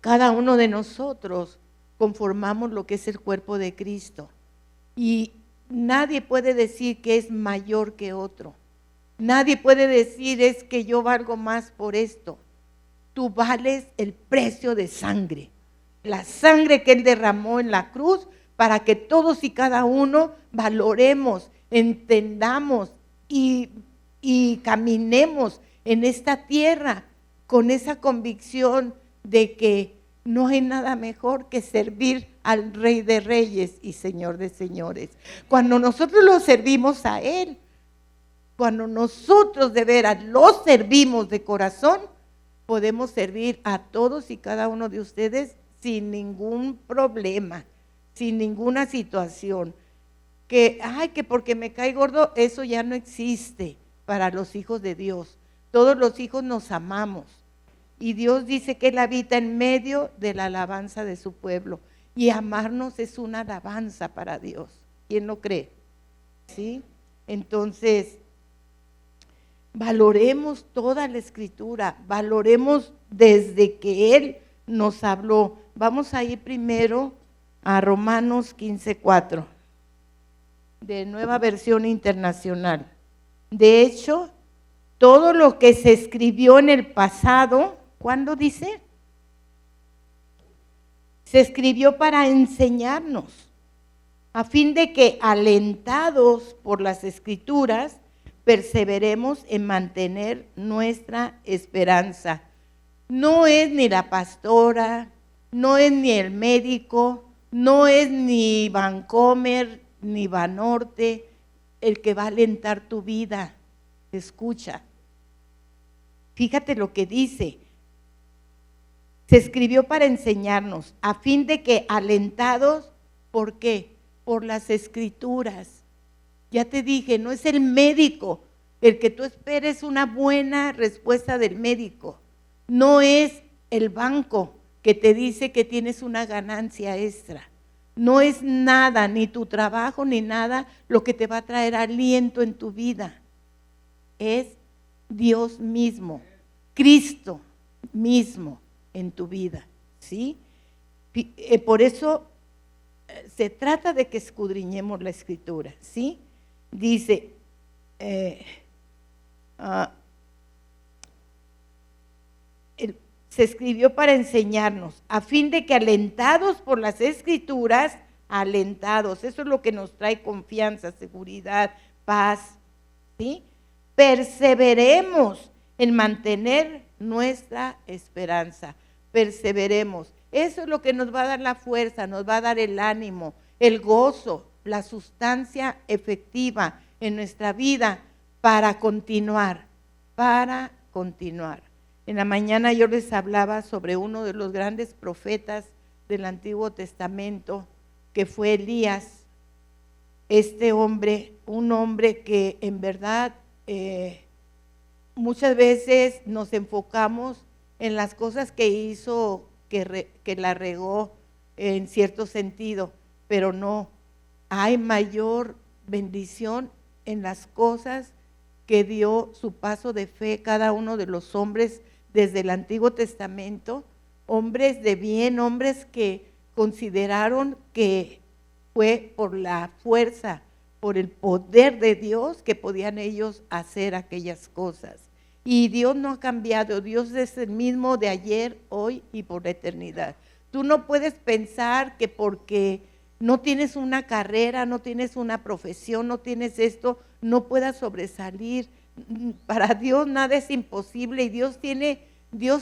cada uno de nosotros conformamos lo que es el cuerpo de Cristo. Y nadie puede decir que es mayor que otro. Nadie puede decir es que yo valgo más por esto. Tú vales el precio de sangre. La sangre que Él derramó en la cruz para que todos y cada uno valoremos, entendamos y caminemos en esta tierra con esa convicción de que no hay nada mejor que servir al Rey de Reyes y Señor de Señores. Cuando nosotros lo servimos a Él, cuando nosotros de veras lo servimos de corazón, podemos servir a todos y cada uno de ustedes sin ningún problema, sin ninguna situación. Que porque me cae gordo, eso ya no existe para los hijos de Dios. Todos los hijos nos amamos. Y Dios dice que Él habita en medio de la alabanza de su pueblo. Y amarnos es una alabanza para Dios. ¿Quién lo cree? ¿Sí? Entonces, valoremos toda la Escritura, valoremos desde que Él nos habló. Vamos a ir primero a Romanos 15:4, de Nueva Versión Internacional. De hecho, todo lo que se escribió en el pasado, ¿cuándo dice? Se escribió para enseñarnos, a fin de que, alentados por las Escrituras, perseveremos en mantener nuestra esperanza. No es ni la pastora, no es ni el médico, no es ni Vancomer, ni Banorte el que va a alentar tu vida. Escucha, fíjate lo que dice. Se escribió para enseñarnos, a fin de que, alentados, ¿por qué? Por las Escrituras. Ya te dije, no es el médico el que tú esperes una buena respuesta del médico. No es el banco que te dice que tienes una ganancia extra. No es nada, ni tu trabajo, ni nada lo que te va a traer aliento en tu vida. Es Dios mismo, Cristo mismo en tu vida, ¿sí? Por eso se trata de que escudriñemos la Escritura, ¿sí? Dice, se escribió para enseñarnos, a fin de que, alentados por las Escrituras, alentados, eso es lo que nos trae confianza, seguridad, paz, ¿sí? Perseveremos en mantener nuestra esperanza, perseveremos. Eso es lo que nos va a dar la fuerza, nos va a dar el ánimo, el gozo, la sustancia efectiva en nuestra vida para continuar, para continuar. En la mañana yo les hablaba sobre uno de los grandes profetas del Antiguo Testamento, que fue Elías. Este hombre, un hombre que en verdad muchas veces nos enfocamos en las cosas que hizo, que la regó en cierto sentido, pero no, hay mayor bendición en las cosas que dio su paso de fe cada uno de los hombres desde el Antiguo Testamento, hombres de bien, hombres que consideraron que fue por la fuerza, por el poder de Dios que podían ellos hacer aquellas cosas. Y Dios no ha cambiado, Dios es el mismo de ayer, hoy y por la eternidad. Tú no puedes pensar que porque no tienes una carrera, no tienes una profesión, no tienes esto, no puedas sobresalir. Para Dios nada es imposible y Dios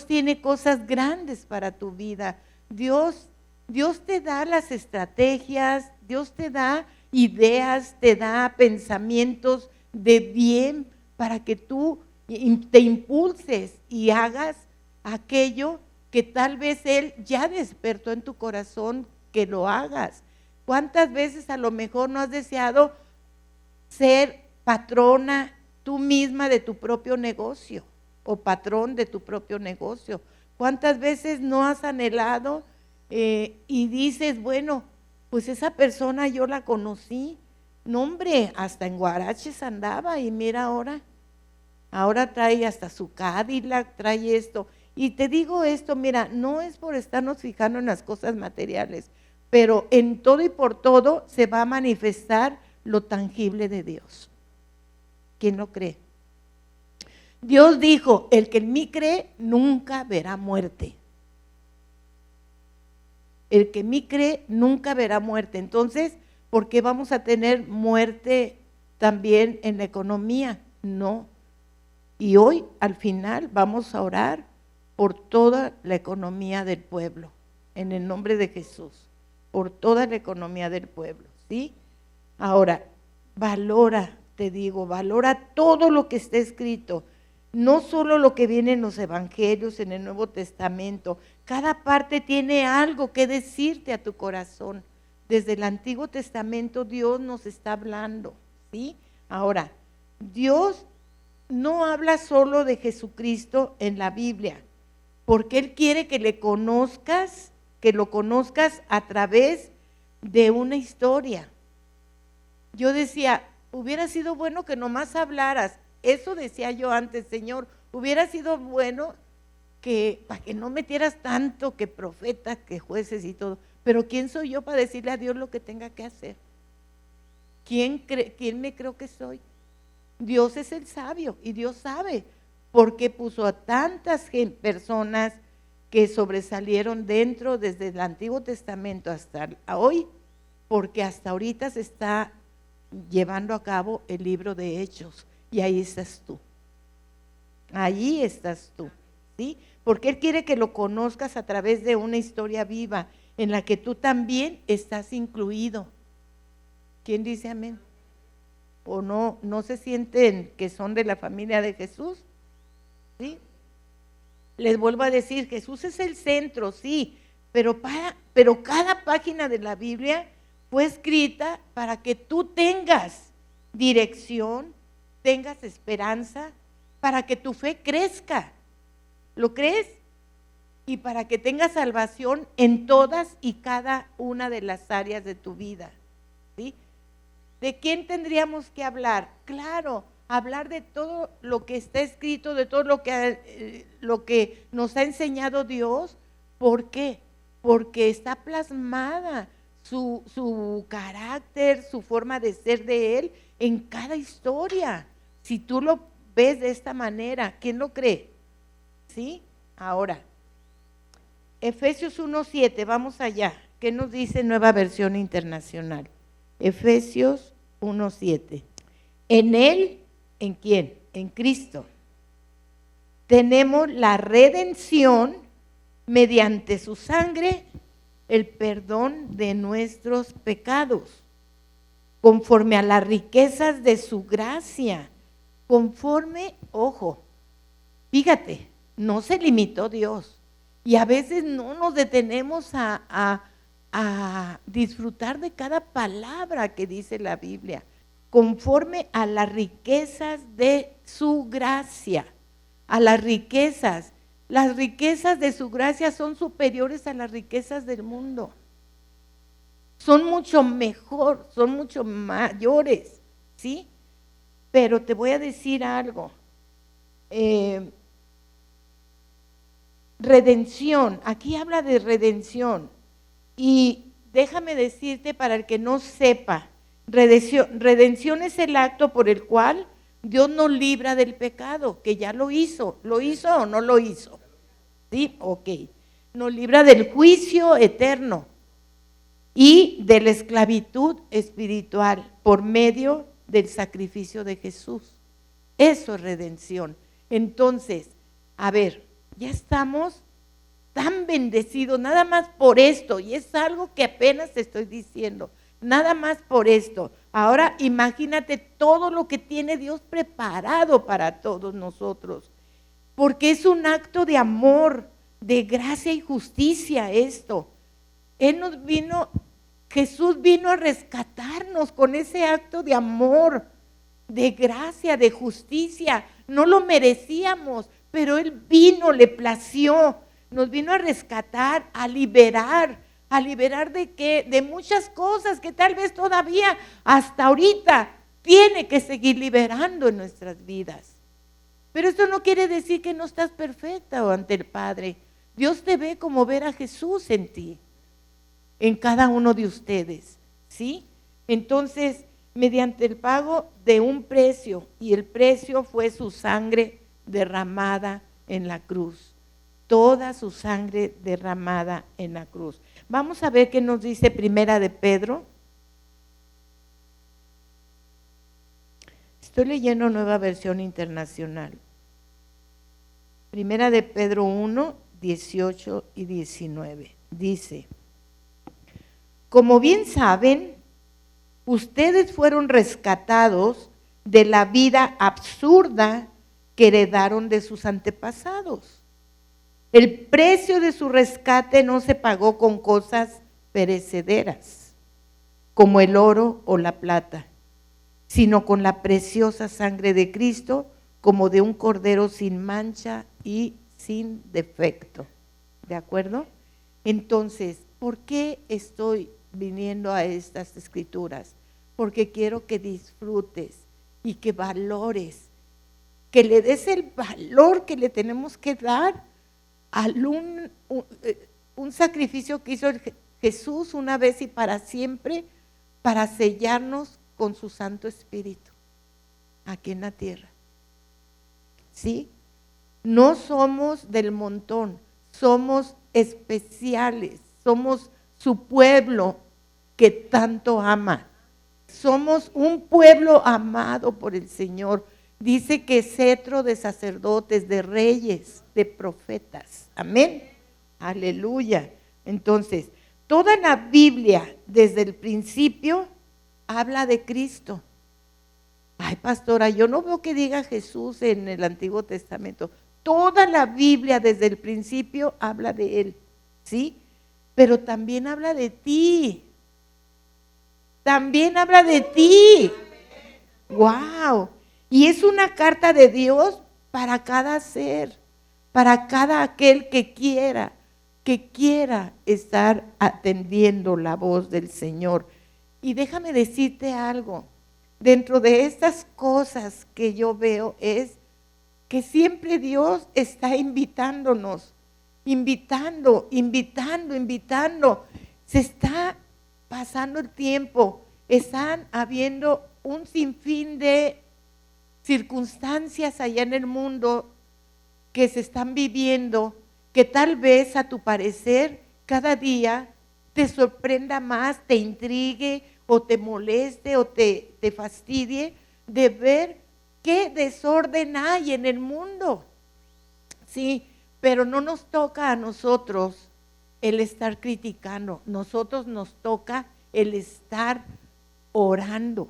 tiene cosas grandes para tu vida. Dios te da las estrategias, Dios te da ideas, te da pensamientos de bien para que tú te impulses y hagas aquello que tal vez Él ya despertó en tu corazón que lo hagas. ¿Cuántas veces a lo mejor no has deseado ser patrona tú misma de tu propio negocio o patrón de tu propio negocio? ¿Cuántas veces no has anhelado y dices, bueno, pues esa persona yo la conocí, no hombre, hasta en guaraches andaba y mira ahora trae hasta su Cadillac, trae esto, Y te digo esto, mira, no es por estarnos fijando en las cosas materiales, pero en todo y por todo se va a manifestar lo tangible de Dios. ¿Quién lo cree? Dios dijo, el que en mí cree nunca verá muerte. El que en mí cree nunca verá muerte. Entonces, ¿por qué vamos a tener muerte también en la economía? No. Y hoy, al final, vamos a orar por toda la economía del pueblo, en el nombre de Jesús, por toda la economía del pueblo, ¿sí? Ahora, valora, te digo, valora todo lo que está escrito, no solo lo que viene en los evangelios, en el Nuevo Testamento. Cada parte tiene algo que decirte a tu corazón. Desde el Antiguo Testamento Dios nos está hablando, ¿sí? Ahora, Dios no habla solo de Jesucristo en la Biblia, porque Él quiere que le conozcas, que lo conozcas a través de una historia. Yo decía, hubiera sido bueno que nomás hablaras. Eso decía yo antes, Señor, hubiera sido bueno que, para que no metieras tanto que profetas, que jueces y todo. Pero ¿quién soy yo para decirle a Dios lo que tenga que hacer? ¿Quién me creo que soy? Dios es el sabio y Dios sabe por qué puso a tantas personas que sobresalieron dentro desde el Antiguo Testamento hasta hoy, porque hasta ahorita se está llevando a cabo el libro de Hechos y ahí estás tú. Allí estás tú, ¿sí? Porque Él quiere que lo conozcas a través de una historia viva en la que tú también estás incluido. ¿Quién dice amén? ¿O no se sienten que son de la familia de Jesús? ¿Sí? Les vuelvo a decir, Jesús es el centro, sí, pero cada página de la Biblia fue escrita para que tú tengas dirección, tengas esperanza, para que tu fe crezca. ¿Lo crees? Y para que tengas salvación en todas y cada una de las áreas de tu vida, ¿sí? ¿De quién tendríamos que hablar? Claro, hablar de todo lo que está escrito, de todo lo que nos ha enseñado Dios. ¿Por qué? Porque está plasmada su carácter, su forma de ser de Él en cada historia. Si tú lo ves de esta manera, ¿quién lo cree? ¿Sí? Ahora, Efesios 1:7, vamos allá. ¿Qué nos dice Nueva Versión Internacional? Efesios 1:7. En Él, ¿en quién? En Cristo. Tenemos la redención mediante su sangre, el perdón de nuestros pecados, conforme a las riquezas de su gracia, conforme, ojo, fíjate, no se limitó Dios. Y a veces no nos detenemos a disfrutar de cada palabra que dice la Biblia, conforme a las riquezas de su gracia, a las riquezas. Las riquezas de su gracia son superiores a las riquezas del mundo. Son mucho mejor, son mucho mayores, ¿sí? Pero te voy a decir algo. Redención, aquí habla de redención. Y déjame decirte para el que no sepa, redención es el acto por el cual Dios nos libra del pecado, que ya lo hizo o no lo hizo. ¿Sí? Ok. Nos libra del juicio eterno y de la esclavitud espiritual por medio del sacrificio de Jesús. Eso es redención. Entonces, a ver, ya estamos tan bendecidos, nada más por esto, y es algo que apenas te estoy diciendo, nada más por esto. Ahora imagínate todo lo que tiene Dios preparado para todos nosotros, porque es un acto de amor, de gracia y justicia esto. Jesús vino a rescatarnos con ese acto de amor, de gracia, de justicia. No lo merecíamos, pero Él vino, le plació, nos vino a rescatar, a liberar ¿de qué? De muchas cosas que tal vez todavía hasta ahorita tiene que seguir liberando en nuestras vidas. Pero esto no quiere decir que no estás perfecta ante el Padre. Dios te ve como ver a Jesús en ti, en cada uno de ustedes, ¿sí? Entonces, mediante el pago de un precio, y el precio fue su sangre derramada en la cruz. Toda su sangre derramada en la cruz. Vamos a ver qué nos dice Primera de Pedro. Estoy leyendo Nueva Versión Internacional. Primera de Pedro 1, 18 y 19. Dice: como bien saben, ustedes fueron rescatados de la vida absurda que heredaron de sus antepasados. El precio de su rescate no se pagó con cosas perecederas, como el oro o la plata, sino con la preciosa sangre de Cristo, como de un cordero sin mancha y sin defecto. ¿De acuerdo? Entonces, ¿por qué estoy viniendo a estas escrituras? Porque quiero que disfrutes y que valores, que le des el valor que le tenemos que dar a un sacrificio que hizo Jesús una vez y para siempre, para sellarnos con su Santo Espíritu aquí en la tierra. ¿Sí? No somos del montón, somos especiales, somos su pueblo que tanto ama. Somos un pueblo amado por el Señor. Dice que cetro de sacerdotes, de reyes, de profetas. Amén. Aleluya. Entonces, toda la Biblia desde el principio habla de Cristo. Ay, pastora, yo no veo que diga Jesús en el Antiguo Testamento. Toda la Biblia desde el principio habla de Él, ¿sí? Pero también habla de ti. También habla de ti. ¡Wow! Y es una carta de Dios para cada ser, para cada aquel que quiera estar atendiendo la voz del Señor. Y déjame decirte algo, dentro de estas cosas que yo veo es que siempre Dios está invitándonos, invitando. Se está pasando el tiempo, están habiendo un sinfín de circunstancias allá en el mundo que se están viviendo, que tal vez a tu parecer cada día te sorprenda más, te intrigue o te moleste o te fastidie de ver qué desorden hay en el mundo. Sí, pero no nos toca a nosotros el estar criticando, nosotros nos toca el estar orando,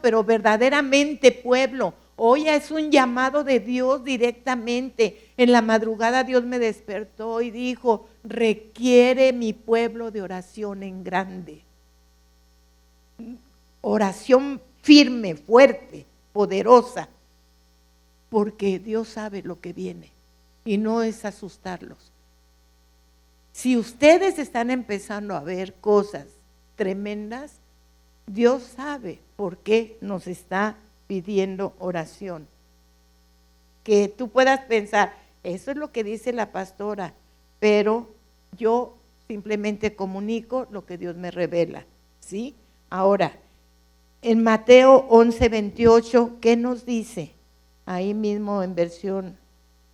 pero verdaderamente, pueblo. Hoy es un llamado de Dios directamente. En la madrugada Dios me despertó y dijo: requiere mi pueblo de oración en grande. Oración firme, fuerte, poderosa. Porque Dios sabe lo que viene y no es asustarlos. Si ustedes están empezando a ver cosas tremendas, Dios sabe por qué nos está pidiendo oración. Que tú puedas pensar, eso es lo que dice la pastora, pero yo simplemente comunico lo que Dios me revela, ¿sí? Ahora, en Mateo 11:28, ¿qué nos dice? Ahí mismo en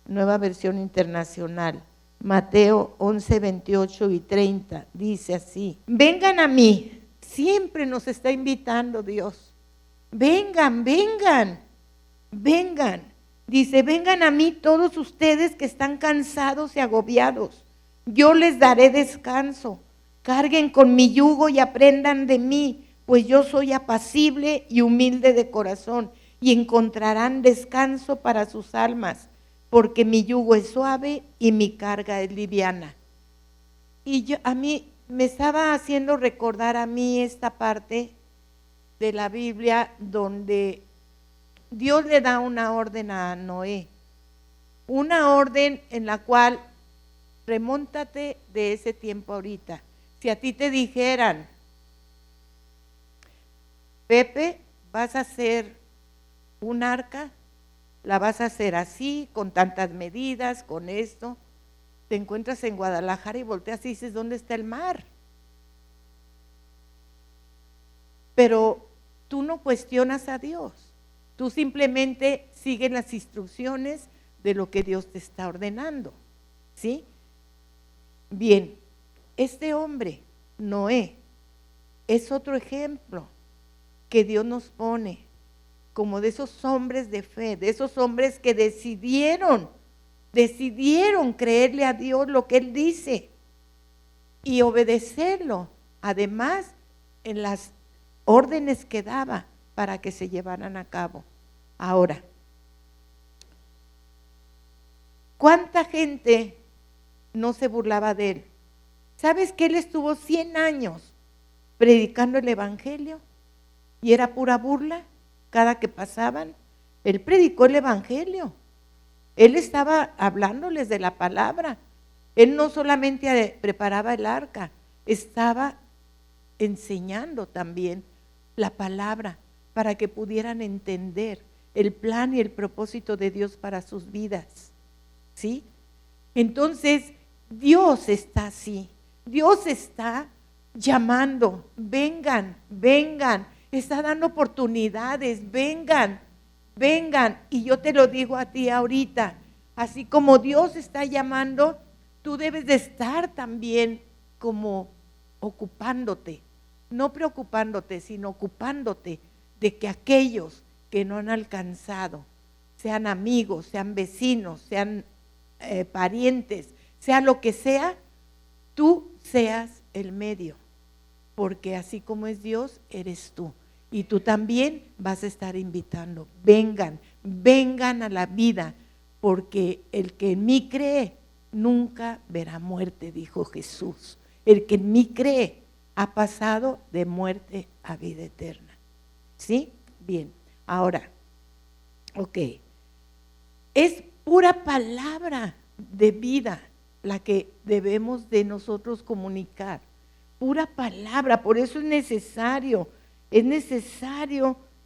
Nueva Versión Internacional. Mateo 11:28 y 30, dice así: vengan a mí. Siempre nos está invitando Dios. Vengan. Dice: vengan a mí todos ustedes que están cansados y agobiados. Yo les daré descanso. Carguen con mi yugo y aprendan de mí, pues yo soy apacible y humilde de corazón, y encontrarán descanso para sus almas, porque mi yugo es suave y mi carga es liviana. Y a mí me estaba haciendo recordar a mí esta parte de la Biblia donde Dios le da una orden a Noé, una orden en la cual, remóntate de ese tiempo ahorita. Si a ti te dijeran: Pepe, vas a hacer un arca, la vas a hacer así, con tantas medidas, con esto. Te encuentras en Guadalajara y volteas y dices, ¿dónde está el mar? Pero tú no cuestionas a Dios, tú simplemente sigues las instrucciones de lo que Dios te está ordenando, ¿sí? Bien, este hombre, Noé, es otro ejemplo que Dios nos pone como de esos hombres de fe, de esos hombres que decidieron creerle a Dios lo que Él dice y obedecerlo, además en las órdenes que daba para que se llevaran a cabo. Ahora, ¿cuánta gente no se burlaba de él? ¿Sabes que él estuvo 100 años predicando el evangelio y era pura burla cada que pasaban? Él predicó el evangelio, él estaba hablándoles de la palabra, él no solamente preparaba el arca, estaba enseñando también la palabra para que pudieran entender el plan y el propósito de Dios para sus vidas, ¿sí? Entonces, Dios está así, Dios está llamando, vengan, está dando oportunidades, vengan, y yo te lo digo a ti ahorita, así como Dios está llamando, tú debes de estar también como ocupándote, no preocupándote, sino ocupándote de que aquellos que no han alcanzado, sean amigos, sean vecinos, sean parientes, sea lo que sea, tú seas el medio, porque así como es Dios, eres tú, y tú también vas a estar invitando, vengan a la vida, porque el que en mí cree, nunca verá muerte, dijo Jesús, el que en mí cree, ha pasado de muerte a vida eterna, ¿sí? Bien, ahora, ok, es pura palabra de vida la que debemos de nosotros comunicar, pura palabra, por eso es necesario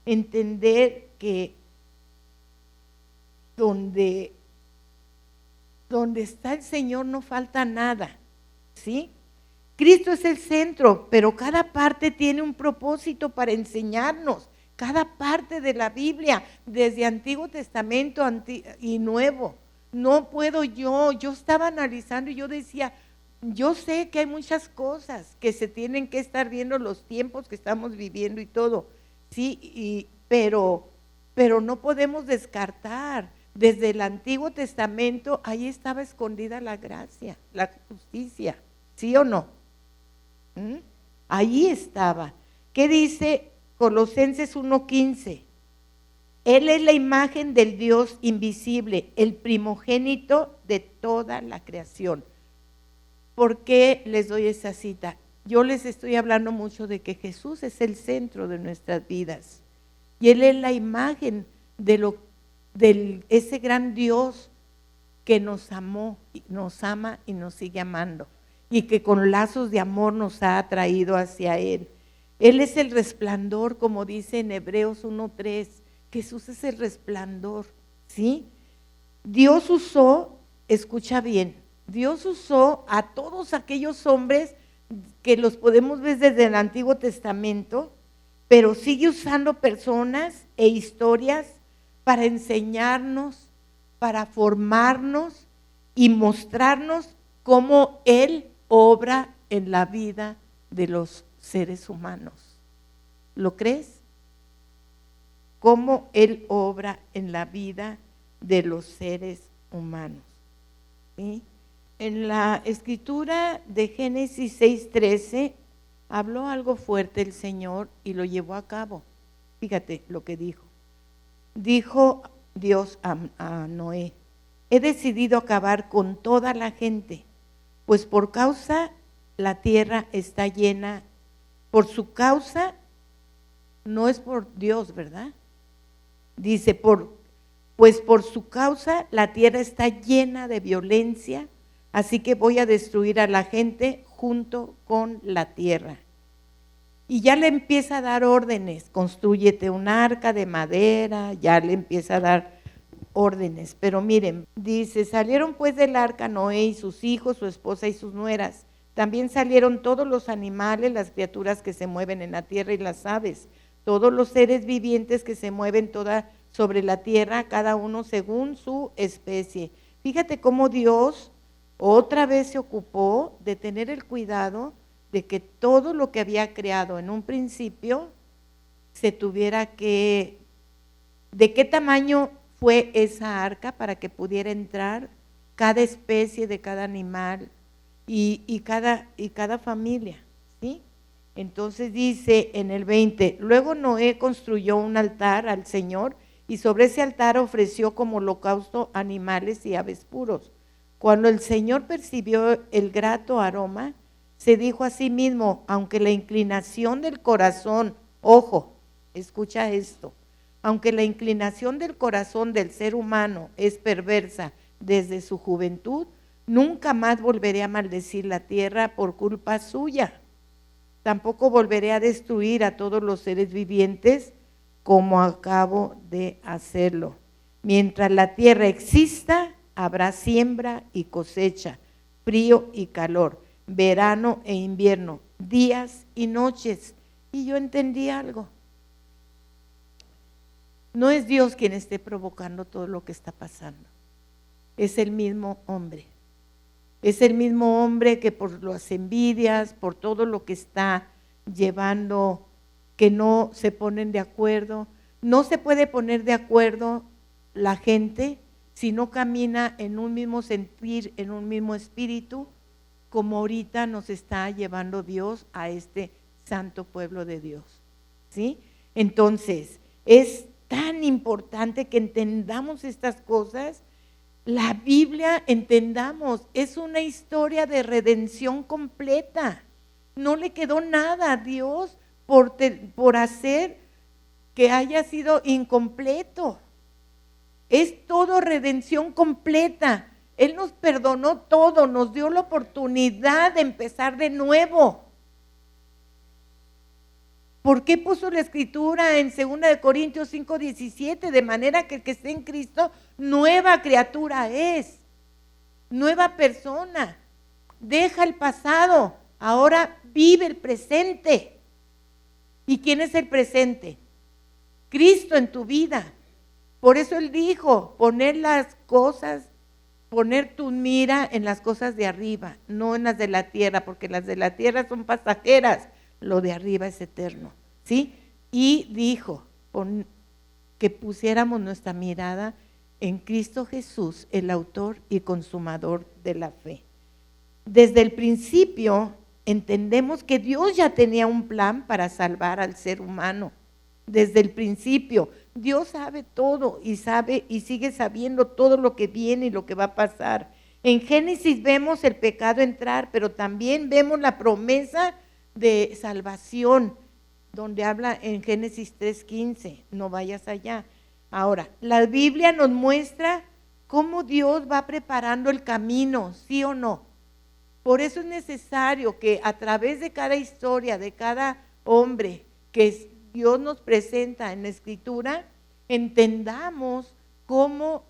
entender que donde está el Señor no falta nada, ¿sí? Cristo es el centro, pero cada parte tiene un propósito para enseñarnos, cada parte de la Biblia, desde Antiguo Testamento y Nuevo. No puedo yo estaba analizando y yo decía, yo sé que hay muchas cosas que se tienen que estar viendo los tiempos que estamos viviendo y todo, sí, pero no podemos descartar, desde el Antiguo Testamento, ahí estaba escondida la gracia, la justicia, ¿sí o no? Ahí estaba. ¿Qué dice Colosenses 1:15? Él es la imagen del Dios invisible, el primogénito de toda la creación. ¿Por qué les doy esa cita? Yo les estoy hablando mucho de que Jesús es el centro de nuestras vidas y Él es la imagen de ese gran Dios que nos amó, nos ama y nos sigue amando, y que con lazos de amor nos ha atraído hacia Él. Él es el resplandor, como dice en Hebreos 1:3, Jesús es el resplandor, ¿sí? Dios usó, escucha bien, Dios usó a todos aquellos hombres que los podemos ver desde el Antiguo Testamento, pero sigue usando personas e historias para enseñarnos, para formarnos y mostrarnos cómo Él obra en la vida de los seres humanos. ¿Lo crees? Cómo Él obra en la vida de los seres humanos, ¿sí? En la escritura de Génesis 6:13 habló algo fuerte el Señor y lo llevó a cabo. Fíjate lo que dijo. Dijo Dios a Noé: he decidido acabar con toda la gente, pues por causa la tierra está llena, por su causa, no es por Dios, ¿verdad? Dice, pues por su causa la tierra está llena de violencia, así que voy a destruir a la gente junto con la tierra. Y ya le empieza a dar órdenes, constrúyete un arca de madera, ya le empieza a dar órdenes. Pero miren, dice, salieron pues del arca Noé y sus hijos, su esposa y sus nueras. También salieron todos los animales, las criaturas que se mueven en la tierra y las aves, todos los seres vivientes que se mueven toda sobre la tierra, cada uno según su especie. Fíjate cómo Dios otra vez se ocupó de tener el cuidado de que todo lo que había creado en un principio se tuviera que, de qué tamaño fue esa arca para que pudiera entrar cada especie de cada animal y cada familia, ¿sí? Entonces dice en el 20, luego Noé construyó un altar al Señor y sobre ese altar ofreció como holocausto animales y aves puros. Cuando el Señor percibió el grato aroma, se dijo a sí mismo, aunque la inclinación del corazón, ojo, escucha esto, aunque la inclinación del corazón del ser humano es perversa desde su juventud, nunca más volveré a maldecir la tierra por culpa suya. Tampoco volveré a destruir a todos los seres vivientes como acabo de hacerlo. Mientras la tierra exista, habrá siembra y cosecha, frío y calor, verano e invierno, días y noches. Y yo entendí algo. No es Dios quien esté provocando todo lo que está pasando. Es el mismo hombre. Es el mismo hombre que por las envidias, por todo lo que está llevando, que no se ponen de acuerdo. No se puede poner de acuerdo la gente si no camina en un mismo sentir, en un mismo espíritu, como ahorita nos está llevando Dios a este santo pueblo de Dios, ¿sí? Entonces, es tan importante que entendamos estas cosas. La Biblia, entendamos, es una historia de redención completa. No le quedó nada a Dios por hacer que haya sido incompleto. Es todo redención completa. Él nos perdonó todo, nos dio la oportunidad de empezar de nuevo. ¿Por qué puso la escritura en 2 Corintios 5:17? De manera que el que esté en Cristo, nueva criatura es, nueva persona. Deja el pasado, ahora vive el presente. ¿Y quién es el presente? Cristo en tu vida. Por eso Él dijo, poner tu mira en las cosas de arriba, no en las de la tierra, porque las de la tierra son pasajeras. Lo de arriba es eterno, ¿sí? Y dijo que pusiéramos nuestra mirada en Cristo Jesús, el autor y consumador de la fe. Desde el principio entendemos que Dios ya tenía un plan para salvar al ser humano. Desde el principio, Dios sabe todo y sigue sabiendo todo lo que viene y lo que va a pasar. En Génesis vemos el pecado entrar, pero también vemos la promesa de salvación, donde habla en Génesis 3:15, no vayas allá. Ahora, la Biblia nos muestra cómo Dios va preparando el camino, ¿sí o no? Por eso es necesario que a través de cada historia, de cada hombre que Dios nos presenta en la Escritura, entendamos cómo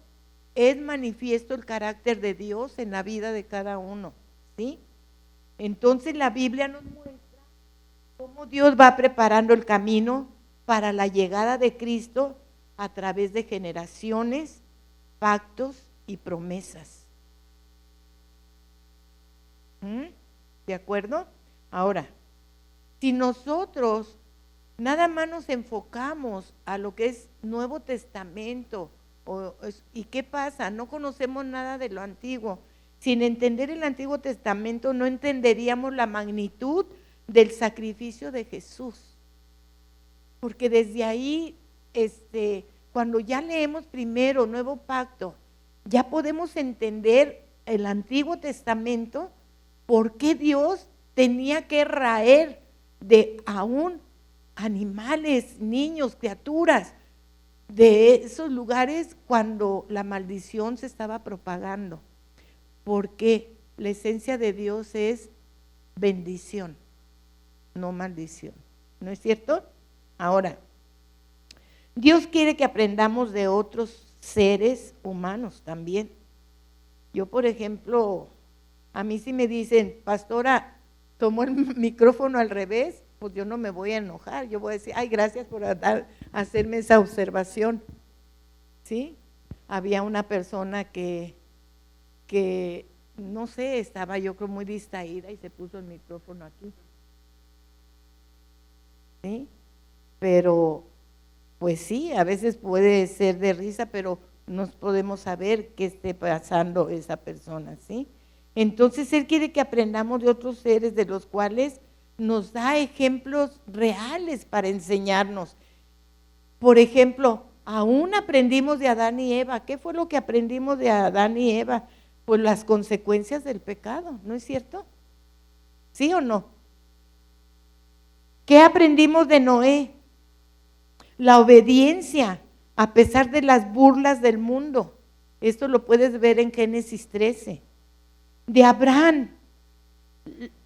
es manifiesto el carácter de Dios en la vida de cada uno, ¿sí? Entonces la Biblia nos muestra cómo Dios va preparando el camino para la llegada de Cristo a través de generaciones, pactos y promesas. ¿De acuerdo? Ahora, si nosotros nada más nos enfocamos a lo que es Nuevo Testamento, ¿y qué pasa? No conocemos nada de lo antiguo. Sin entender el Antiguo Testamento no entenderíamos la magnitud del sacrificio de Jesús. Porque desde ahí, cuando ya leemos primero Nuevo Pacto, ya podemos entender el Antiguo Testamento, por qué Dios tenía que raer de aún animales, niños, criaturas, de esos lugares cuando la maldición se estaba propagando. Porque la esencia de Dios es bendición, no maldición. ¿No es cierto? Ahora, Dios quiere que aprendamos de otros seres humanos también. Yo, por ejemplo, a mí si me dicen, pastora, tomó el micrófono al revés, pues yo no me voy a enojar, yo voy a decir, ay, gracias por hacerme esa observación. ¿Sí? Había una persona que no sé, estaba yo creo muy distraída y se puso el micrófono aquí. ¿Sí? Pero, pues sí, a veces puede ser de risa, pero no podemos saber qué esté pasando esa persona, ¿sí? Entonces Él quiere que aprendamos de otros seres de los cuales nos da ejemplos reales para enseñarnos. Por ejemplo, aún aprendimos de Adán y Eva. ¿Qué fue lo que aprendimos de Adán y Eva? Pues las consecuencias del pecado, ¿no es cierto? ¿Sí o no? ¿Qué aprendimos de Noé? La obediencia, a pesar de las burlas del mundo. Esto lo puedes ver en Génesis 13. De Abraham,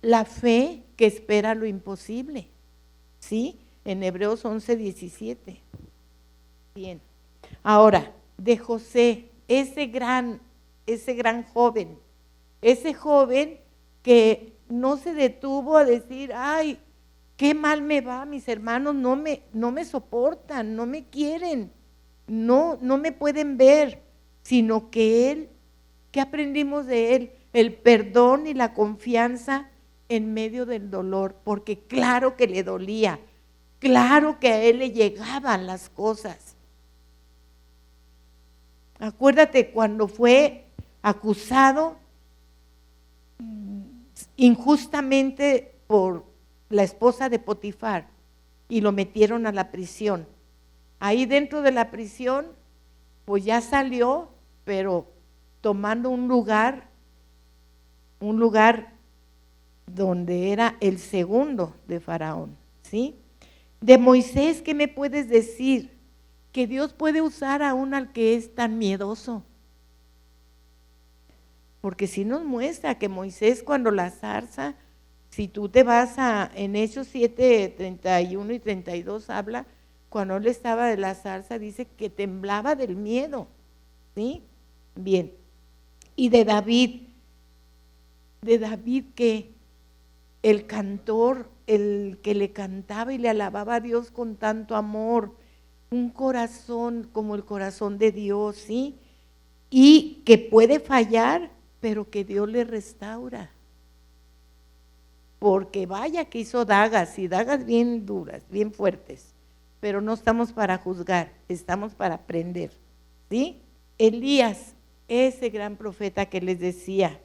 la fe que espera lo imposible. ¿Sí? En Hebreos 11:17. Bien. Ahora, de José, ese gran joven, ese joven que no se detuvo a decir, ay, qué mal me va, mis hermanos no me soportan, no me quieren, no me pueden ver, sino que él, ¿qué aprendimos de él? El perdón y la confianza en medio del dolor, porque claro que le dolía, claro que a él le llegaban las cosas. Acuérdate cuando fue acusado injustamente por la esposa de Potifar y lo metieron a la prisión. Ahí dentro de la prisión, pues ya salió, pero tomando un lugar donde era el segundo de Faraón, ¿sí? De Moisés, ¿qué me puedes decir? Que Dios puede usar aún al que es tan miedoso. Porque si nos muestra que Moisés cuando la zarza, si tú te vas en Hechos 7, 31 y 32 habla, cuando él estaba de la zarza dice que temblaba del miedo, ¿sí? Bien. Y de David que el cantor, el que le cantaba y le alababa a Dios con tanto amor, un corazón como el corazón de Dios, ¿sí? Y que puede fallar, pero que Dios le restaura. Porque vaya que hizo dagas, y dagas bien duras, bien fuertes, pero no estamos para juzgar, estamos para aprender, ¿sí? Elías, ese gran profeta que les decía,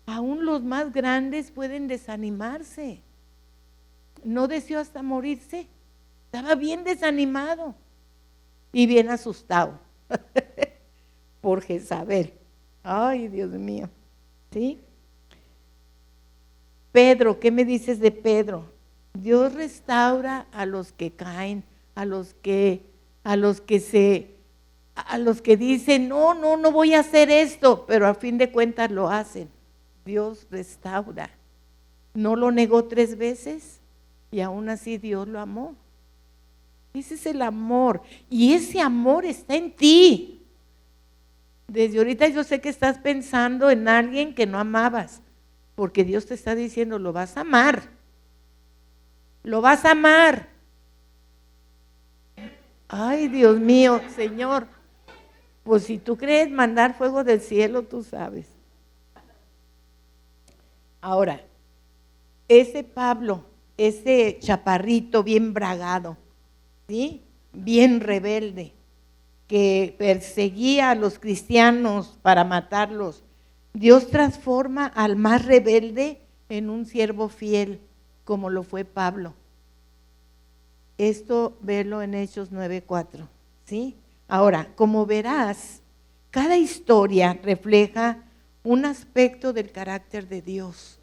aún los más grandes pueden desanimarse. No deseó hasta morirse, estaba bien desanimado y bien asustado por Jezabel. Ay, Dios mío, ¿sí? Pedro, ¿qué me dices de Pedro? Dios restaura a los que caen, a los que dicen, no voy a hacer esto, pero a fin de cuentas lo hacen. Dios restaura. No lo negó 3 veces y aún así Dios lo amó. Ese es el amor y ese amor está en ti. Desde ahorita yo sé que estás pensando en alguien que no amabas, porque Dios te está diciendo, lo vas a amar. Lo vas a amar. Ay, Dios mío, Señor. Pues si tú crees mandar fuego del cielo, tú sabes. Ahora, ese Pablo, ese chaparrito bien bragado, ¿sí? Bien rebelde, que perseguía a los cristianos para matarlos, Dios transforma al más rebelde en un siervo fiel, como lo fue Pablo. Esto velo en Hechos 9:4, ¿sí? Ahora, como verás, cada historia refleja un aspecto del carácter de Dios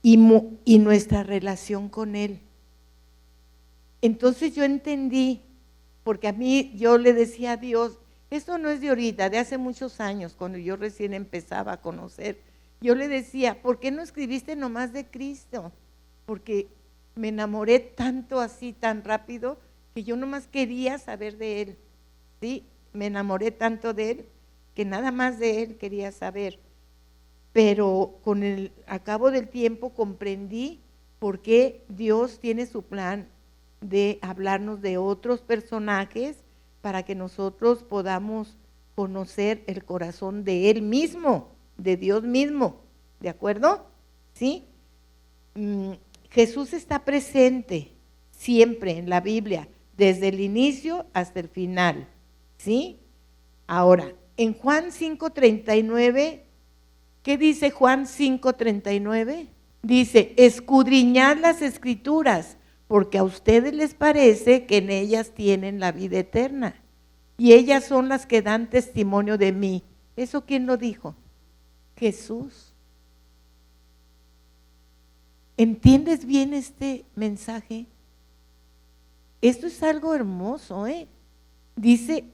y nuestra relación con Él. Entonces yo entendí, porque a mí yo le decía a Dios, esto no es de ahorita, de hace muchos años, cuando yo recién empezaba a conocer, yo le decía, ¿por qué no escribiste nomás de Cristo? Porque me enamoré tanto así, tan rápido, que yo nomás quería saber de Él, ¿sí? me enamoré tanto de él que nada más de él quería saber. Pero a cabo del tiempo comprendí por qué Dios tiene su plan de hablarnos de otros personajes para que nosotros podamos conocer el corazón de Él mismo, de Dios mismo, ¿de acuerdo? ¿Sí? Jesús está presente siempre en la Biblia, desde el inicio hasta el final, ¿sí? Ahora, en Juan 5:39, ¿qué dice Juan 5:39? Dice, escudriñad las Escrituras, porque a ustedes les parece que en ellas tienen la vida eterna, y ellas son las que dan testimonio de mí. ¿Eso quién lo dijo? Jesús. ¿Entiendes bien este mensaje? Esto es algo hermoso, ¿eh? Dice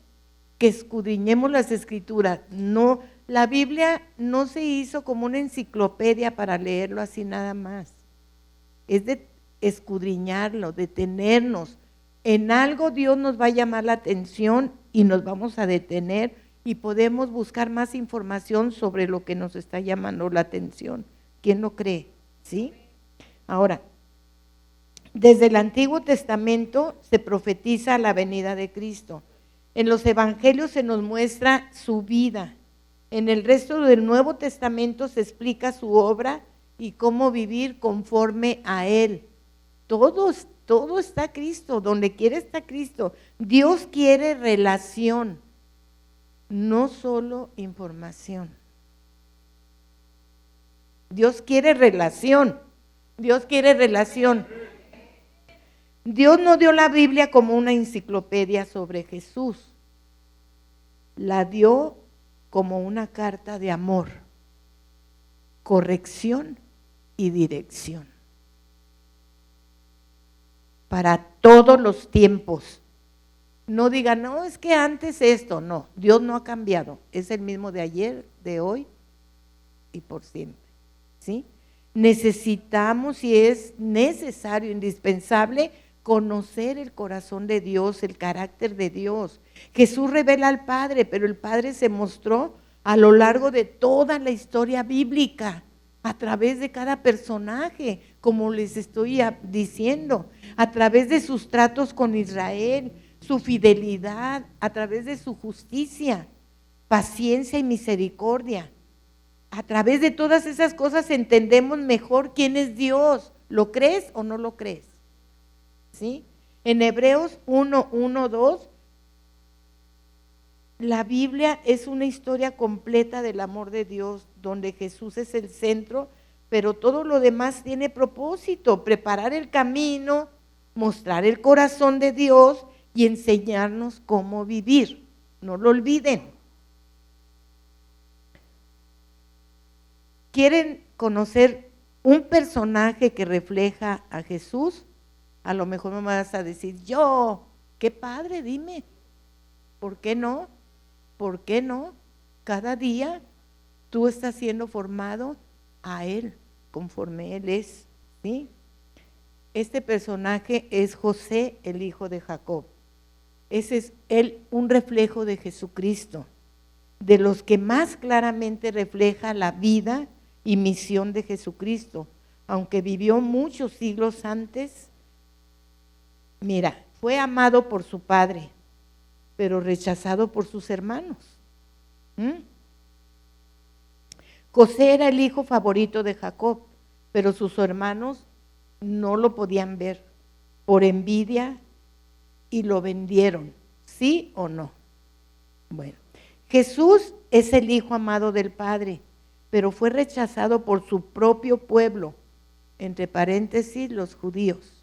que escudriñemos las Escrituras. No, la Biblia no se hizo como una enciclopedia para leerlo así nada más. Es de escudriñarlo, detenernos. En algo Dios nos va a llamar la atención y nos vamos a detener y podemos buscar más información sobre lo que nos está llamando la atención. ¿Quién lo cree? ¿Sí? Ahora, desde el Antiguo Testamento se profetiza la venida de Cristo. En los evangelios se nos muestra su vida. En el resto del Nuevo Testamento se explica su obra y cómo vivir conforme a Él. Todo está Cristo, donde quiera está Cristo. Dios quiere relación, no solo información. Dios quiere relación. Dios quiere relación. Dios no dio la Biblia como una enciclopedia sobre Jesús. La dio como una carta de amor, corrección y dirección. Para todos los tiempos. No digan, no, es que antes esto, no. Dios no ha cambiado. Es el mismo de ayer, de hoy y por siempre. ¿Sí? Necesitamos y es necesario, indispensable, conocer el corazón de Dios, el carácter de Dios. Jesús revela al Padre, pero el Padre se mostró a lo largo de toda la historia bíblica, a través de cada personaje, como les estoy diciendo, a través de sus tratos con Israel, su fidelidad, a través de su justicia, paciencia y misericordia. A través de todas esas cosas entendemos mejor quién es Dios. ¿Lo crees o no lo crees? ¿Sí? En Hebreos 1:1-2, la Biblia es una historia completa del amor de Dios, donde Jesús es el centro, pero todo lo demás tiene propósito: preparar el camino, mostrar el corazón de Dios y enseñarnos cómo vivir. No lo olviden. ¿Quieren conocer un personaje que refleja a Jesús? A lo mejor me vas a decir, yo, qué padre, dime, ¿por qué no? ¿Por qué no? Cada día tú estás siendo formado a Él, conforme Él es, ¿sí? Este personaje es José, el hijo de Jacob. Ese es él, un reflejo de Jesucristo, de los que más claramente refleja la vida y misión de Jesucristo, aunque vivió muchos siglos antes. Mira, fue amado por su padre, pero rechazado por sus hermanos. José era el hijo favorito de Jacob, pero sus hermanos no lo podían ver por envidia y lo vendieron, ¿sí o no? Bueno, Jesús es el hijo amado del Padre, pero fue rechazado por su propio pueblo, entre paréntesis, los judíos,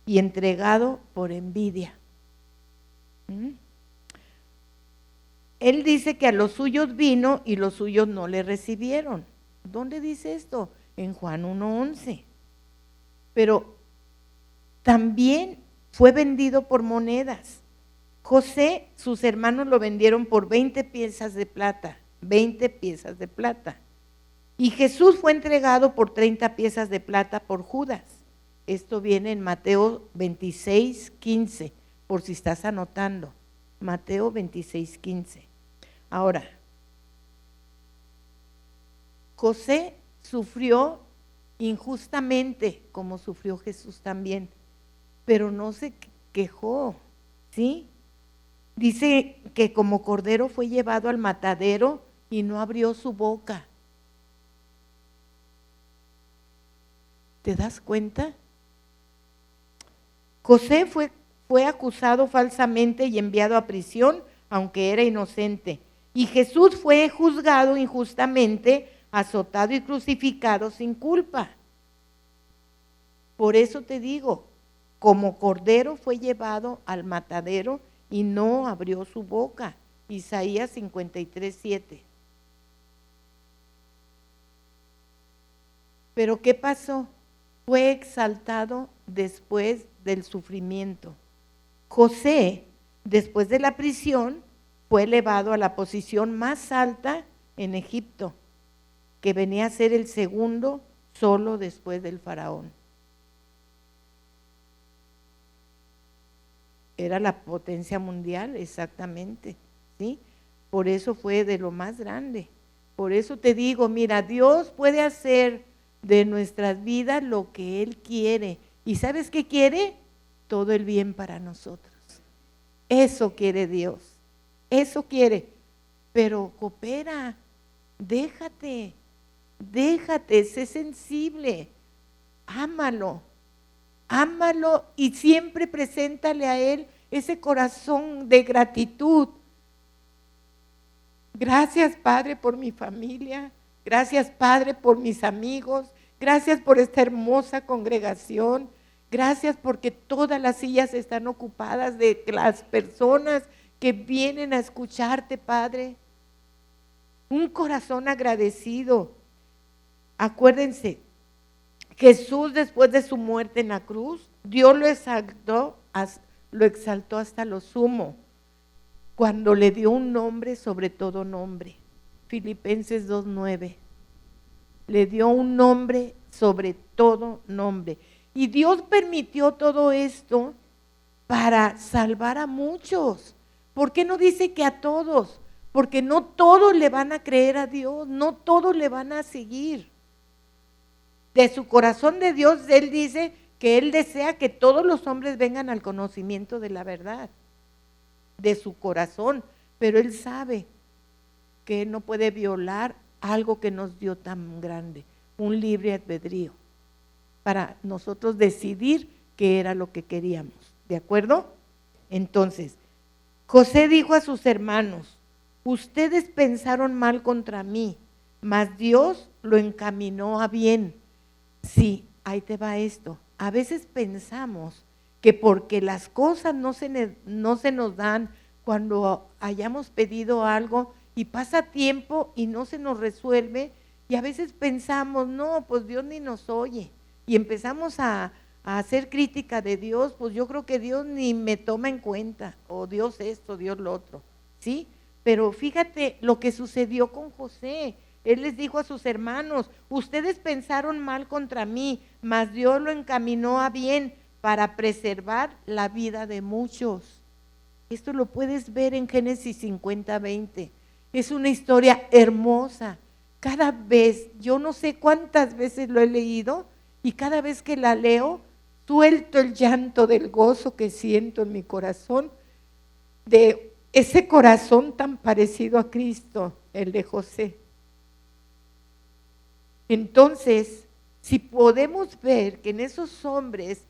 y entregado por envidia. Él dice que a los suyos vino y los suyos no le recibieron. ¿Dónde dice esto? En Juan 1:11. Pero también fue vendido por monedas. José, sus hermanos lo vendieron por 20 piezas de plata, 20 piezas de plata. Y Jesús fue entregado por 30 piezas de plata por Judas. Esto viene en Mateo 26:15, por si estás anotando. Mateo 26:15. Ahora, José sufrió injustamente, como sufrió Jesús también, pero no se quejó, ¿sí? Dice que como cordero fue llevado al matadero y no abrió su boca. ¿Te das cuenta? José fue acusado falsamente y enviado a prisión, aunque era inocente. Y Jesús fue juzgado injustamente, azotado y crucificado sin culpa. Por eso te digo, como cordero fue llevado al matadero y no abrió su boca. Isaías 53:7. Pero ¿qué pasó? Fue exaltado después del sufrimiento. José, después de la prisión, fue elevado a la posición más alta en Egipto, que venía a ser el segundo solo después del faraón. Era la potencia mundial, exactamente, ¿sí? Por eso fue de lo más grande. Por eso te digo, mira, Dios puede hacer de nuestras vidas lo que Él quiere. ¿Y sabes qué quiere? Todo el bien para nosotros. Eso quiere Dios. Eso quiere. Pero coopera, déjate, sé sensible, ámalo y siempre preséntale a Él ese corazón de gratitud. Gracias, Padre, por mi familia. Gracias, Padre, por mis amigos. Gracias por esta hermosa congregación. Gracias porque todas las sillas están ocupadas de las personas que vienen a escucharte, Padre. Un corazón agradecido. Acuérdense, Jesús, después de su muerte en la cruz, Dios lo exaltó hasta lo sumo, cuando le dio un nombre sobre todo nombre. Filipenses 2:9. Le dio un nombre sobre todo nombre. Y Dios permitió todo esto para salvar a muchos. ¿Por qué no dice que a todos? Porque no todos le van a creer a Dios, no todos le van a seguir. De su corazón de Dios, Él dice que Él desea que todos los hombres vengan al conocimiento de la verdad. De su corazón. Pero Él sabe que Él no puede violar algo que nos dio tan grande, un libre albedrío, para nosotros decidir qué era lo que queríamos. ¿De acuerdo? Entonces, José dijo a sus hermanos: ustedes pensaron mal contra mí, mas Dios lo encaminó a bien. Sí, ahí te va esto. A veces pensamos que porque las cosas no se nos dan cuando hayamos pedido algo y pasa tiempo y no se nos resuelve, y a veces pensamos, no, pues Dios ni nos oye, y empezamos a hacer crítica de Dios, pues yo creo que Dios ni me toma en cuenta, o Dios esto, Dios lo otro, ¿sí? Pero fíjate lo que sucedió con José. Él les dijo a sus hermanos: ustedes pensaron mal contra mí, mas Dios lo encaminó a bien para preservar la vida de muchos. Esto lo puedes ver en Génesis 50:20. Es una historia hermosa. Cada vez, yo no sé cuántas veces lo he leído, y cada vez que la leo, suelto el llanto del gozo que siento en mi corazón, de ese corazón tan parecido a Cristo, el de José. Entonces, si podemos ver que en esos hombres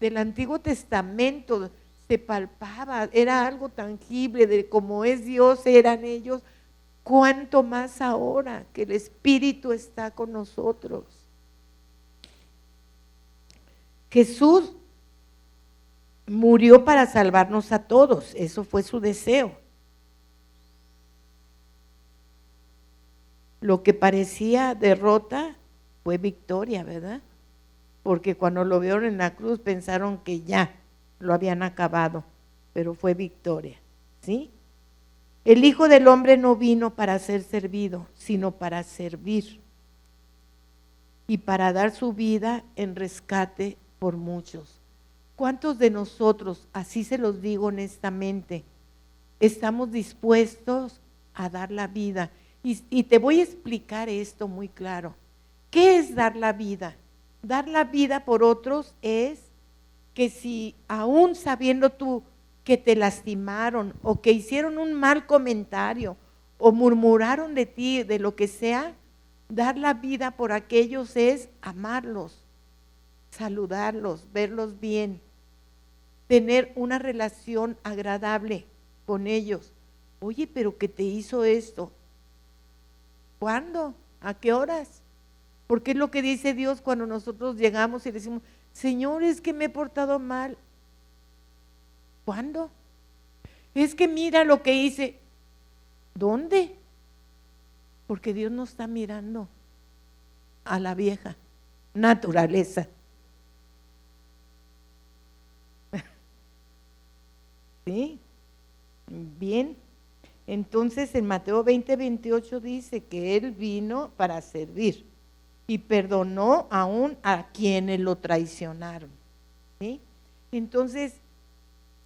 del Antiguo Testamento se palpaba, era algo tangible de cómo es Dios, eran ellos, cuánto más ahora que el Espíritu está con nosotros. Jesús murió para salvarnos a todos, eso fue su deseo. Lo que parecía derrota fue victoria, ¿verdad? Porque cuando lo vieron en la cruz pensaron que ya lo habían acabado, pero fue victoria, ¿sí? El Hijo del Hombre no vino para ser servido, sino para servir y para dar su vida en rescate por muchos. ¿Cuántos de nosotros, así se los digo honestamente, estamos dispuestos a dar la vida. Y te voy a explicar esto muy claro. ¿Qué es dar la vida? Dar la vida por otros es que si aún sabiendo tú que te lastimaron o que hicieron un mal comentario o murmuraron de ti, de lo que sea, dar la vida por aquellos es amarlos, saludarlos, verlos bien, tener una relación agradable con ellos. Oye, pero que te hizo esto. ¿Cuándo? ¿A qué horas? Porque es lo que dice Dios cuando nosotros llegamos y decimos, Señor, es que me he portado mal. ¿Cuándo? Es que mira lo que hice. ¿Dónde? Porque Dios no está mirando a la vieja naturaleza. ¿Sí? Bien. Entonces en Mateo 20:28 dice que Él vino para servir y perdonó aún a quienes lo traicionaron. ¿Sí? Entonces,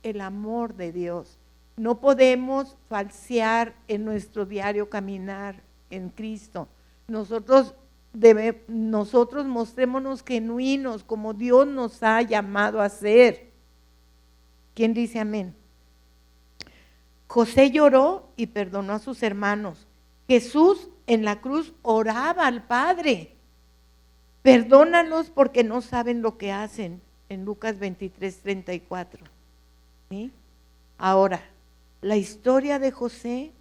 el amor de Dios. No podemos falsear en nuestro diario caminar en Cristo. Nosotros mostrémonos genuinos como Dios nos ha llamado a ser. ¿Quién dice amén? José lloró y perdonó a sus hermanos. Jesús en la cruz oraba al Padre. Perdónalos porque no saben lo que hacen. En Lucas 23:34. ¿Sí? Ahora, la historia de José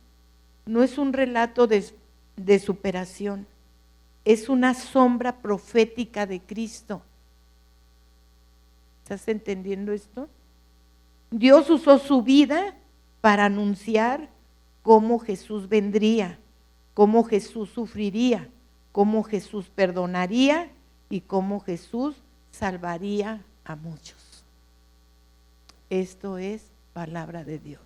no es un relato de superación, es una sombra profética de Cristo. ¿Estás entendiendo esto? Dios usó su vida para anunciar cómo Jesús vendría, cómo Jesús sufriría, cómo Jesús perdonaría y cómo Jesús salvaría a muchos. Esto es palabra de Dios.